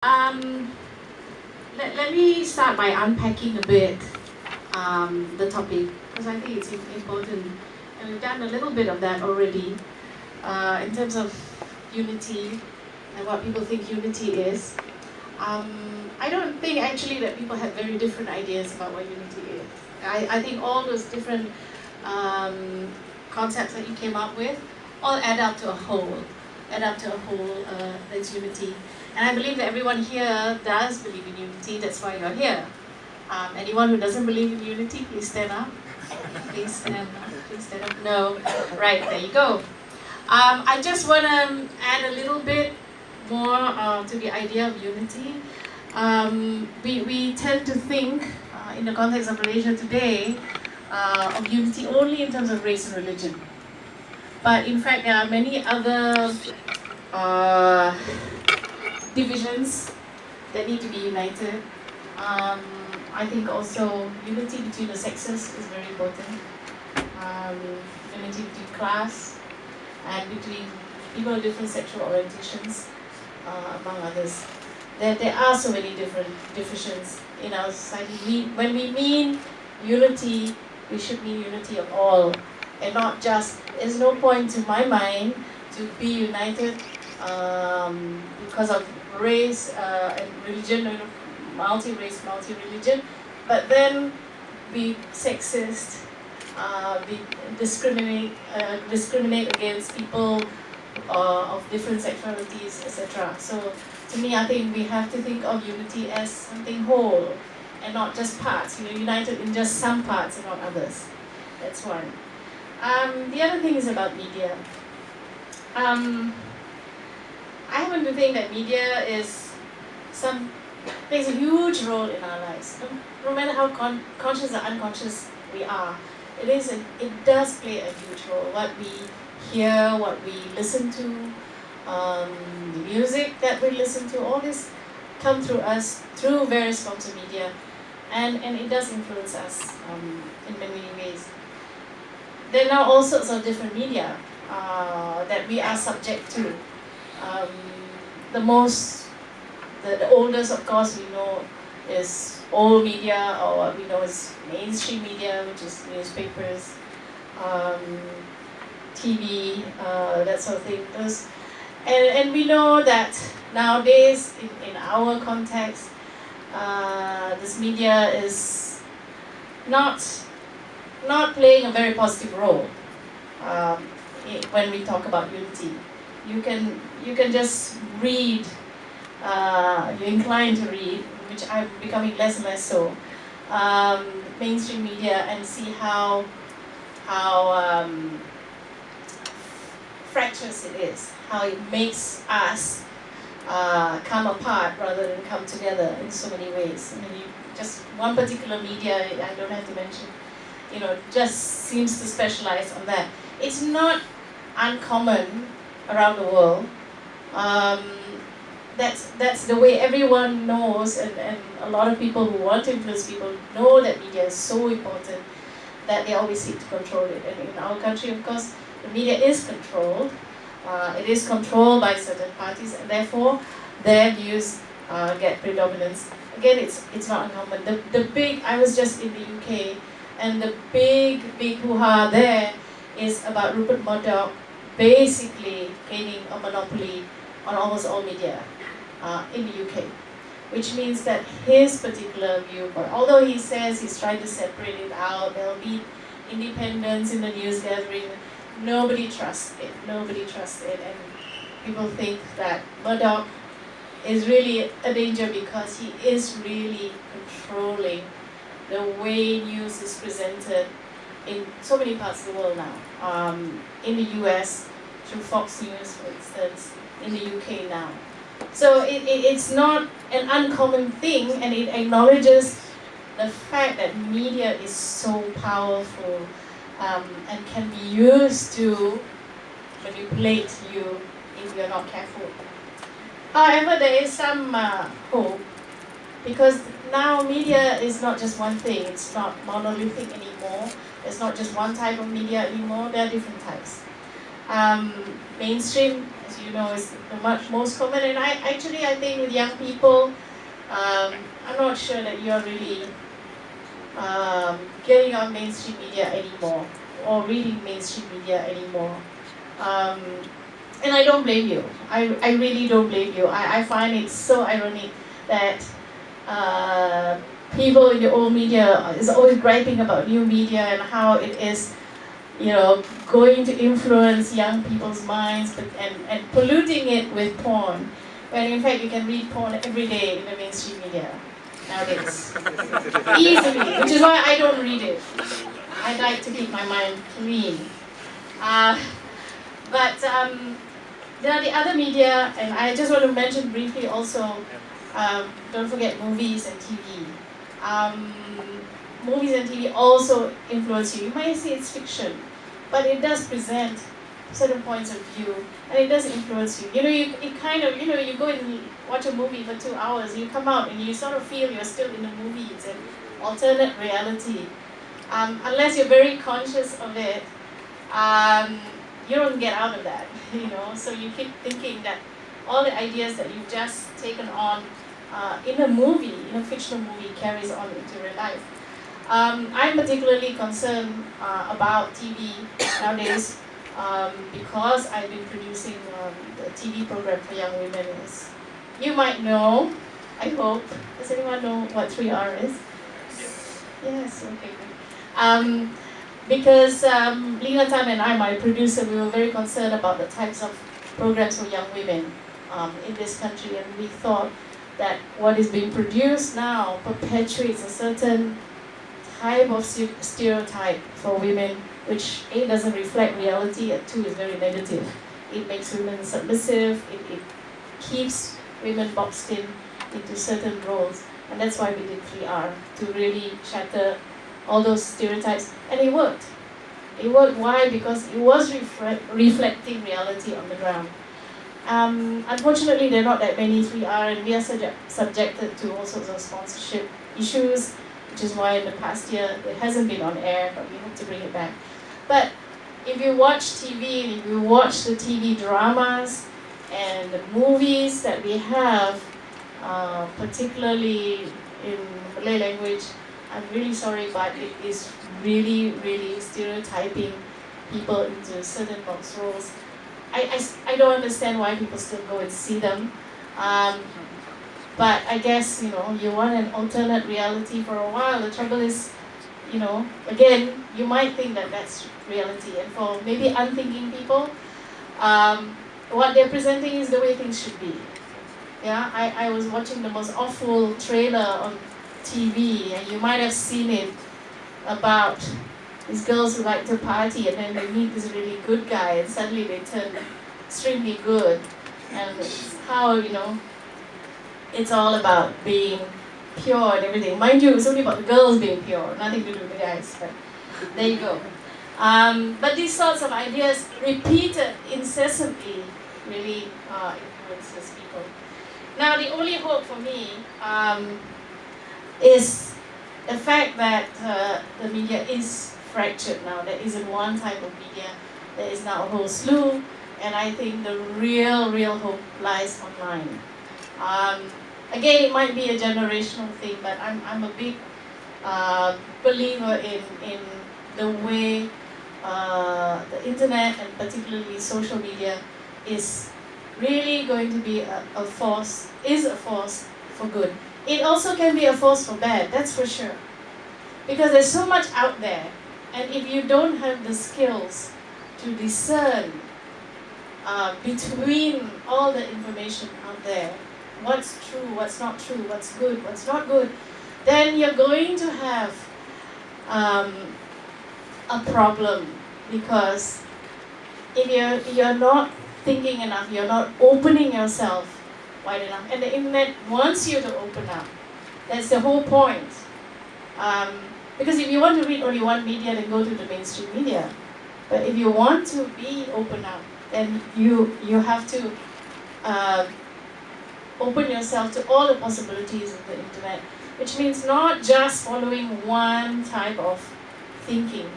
Um, let me start by unpacking a bit the topic, because I think it's important, and we've done a little bit of that already in terms of unity and what people think unity is. I don't think actually that people have very different ideas about what unity is. I think all those different concepts that you came up with all add up to a whole, that's unity. And I believe that everyone here does believe in unity, that's why you're here. Anyone who doesn't believe in unity, please stand up. Please stand up, please stand up. No, right, there you go. I just want to add a little bit more to the idea of unity. We tend to think, in the context of Malaysia today, of unity only in terms of race and religion. But in fact, there are many other divisions that need to be united. I think also unity between the sexes is very important. Unity between class and between people of different sexual orientations, among others. There are so many different divisions in our society. When we mean unity, we should mean unity of all, and not just, there's no point to my mind to be united because of race and religion, multi-race, multi-religion, but then be sexist, discriminate against people of different sexualities, etc. So to me, I think we have to think of unity as something whole and not just parts, united in just some parts and not others. That's one. The other thing is about media. I happen to think that media plays a huge role in our lives. No matter how conscious or unconscious we are, it does play a huge role. What we hear, what we listen to, the music that we listen to, all this come through us through various forms of media, and it does influence us in many ways. There are now all sorts of different media that we are subject to. The oldest, of course, we know is old media, or what we know is mainstream media, which is newspapers, TV, that sort of thing. And we know that nowadays, in our context, this media is not playing a very positive role when we talk about unity. You can just read, you're inclined to read, which I'm becoming less and less so, mainstream media, and see how fractious it is, how it makes us come apart rather than come together in so many ways. I mean, just one particular media, I don't have to mention, just seems to specialize on that. It's not uncommon around the world. That's the way everyone knows, and a lot of people who want to influence people know that media is so important that they always seek to control it. And in our country, of course, the media is controlled. It is controlled by certain parties, and therefore their views get predominance. Again, it's not uncommon. I was just in the UK, and the big hoo-ha there is about Rupert Murdoch basically gaining a monopoly on almost all media in the UK, which means that his particular viewpoint, although he says he's trying to separate it out, there'll be independence in the news gathering, nobody trusts it, and people think that Murdoch is really a danger because he is really controlling the way news is presented in so many parts of the world now. In the US, through Fox News, for instance, in the UK now. So it's not an uncommon thing, and it acknowledges the fact that media is so powerful and can be used to manipulate you if you're not careful. However, there is some hope, because now media is not just one thing, it's not monolithic anymore, there's not just one type of media anymore, there are different types. Mainstream, as you know, is the most common, and I think with young people, I'm not sure that you're really getting on mainstream media anymore or reading mainstream media anymore. And I don't blame you. I really don't blame you. I find it so ironic that people in the old media is always griping about new media and how it is, going to influence young people's minds and polluting it with porn. When in fact you can read porn every day in the mainstream media nowadays. Easily, which is why I don't read it. I like to keep my mind clean. But there are the other media, and I just want to mention briefly also, don't forget movies and TV. Movies and TV also influence you. You might say it's fiction, but it does present certain points of view, and it does influence you. You go and watch a movie for 2 hours, you come out and you sort of feel you're still in the movie. It's an alternate reality. Unless you're very conscious of it, you don't get out of that, So you keep thinking that all the ideas that you've just taken on in a fictional movie, carries on into real life. I'm particularly concerned about TV nowadays because I've been producing the TV program for young women. You might know, I hope. Does anyone know what 3R is? Yes, okay, good. Because Lina Tan and I, my producer, we were very concerned about the types of programs for young women in this country, and we thought that what is being produced now perpetuates a certain type of stereotype for women, which A, doesn't reflect reality, and 2, is very negative. It makes women submissive, it keeps women boxed into certain roles, and that's why we did 3R, to really shatter all those stereotypes, and it worked. It worked. Why? Because it was reflecting reality on the ground. Unfortunately, there are not that many 3R, and we are subjected to all sorts of sponsorship issues, which is why in the past year it hasn't been on air, but we hope to bring it back. But if you watch TV, and if you watch the TV dramas and the movies that we have, particularly in Malay language, I'm really sorry, but it is really, really stereotyping people into certain box roles. I don't understand why people still go and see them. But I guess, you want an alternate reality for a while. The trouble is, again, you might think that that's reality. And for maybe unthinking people, what they're presenting is the way things should be. Yeah, I was watching the most awful trailer on TV, and you might have seen it, about these girls who like to party, and then they meet this really good guy, and suddenly they turn extremely good. And it's how, it's all about being pure and everything. Mind you, it's only about the girls being pure, nothing to do with the guys, but there you go. But these sorts of ideas, repeated incessantly, really influences people. Now, the only hope for me is the fact that the media is fractured now. There isn't one type of media. There is now a whole slew, and I think the real hope lies online. Again, it might be a generational thing, but I'm a big believer in the way the internet, and particularly social media, is really going to be a force for good. It also can be a force for bad, that's for sure. Because there's so much out there, and if you don't have the skills to discern between all the information out there, what's true, what's not true, what's good, what's not good, then you're going to have a problem. Because if you're not thinking enough, you're not opening yourself wide enough, and the internet wants you to open up. That's the whole point. Because if you want to read only one media, then go to the mainstream media. But if you want to be open up, then you have to open yourself to all the possibilities of the internet, which means not just following one type of thinking.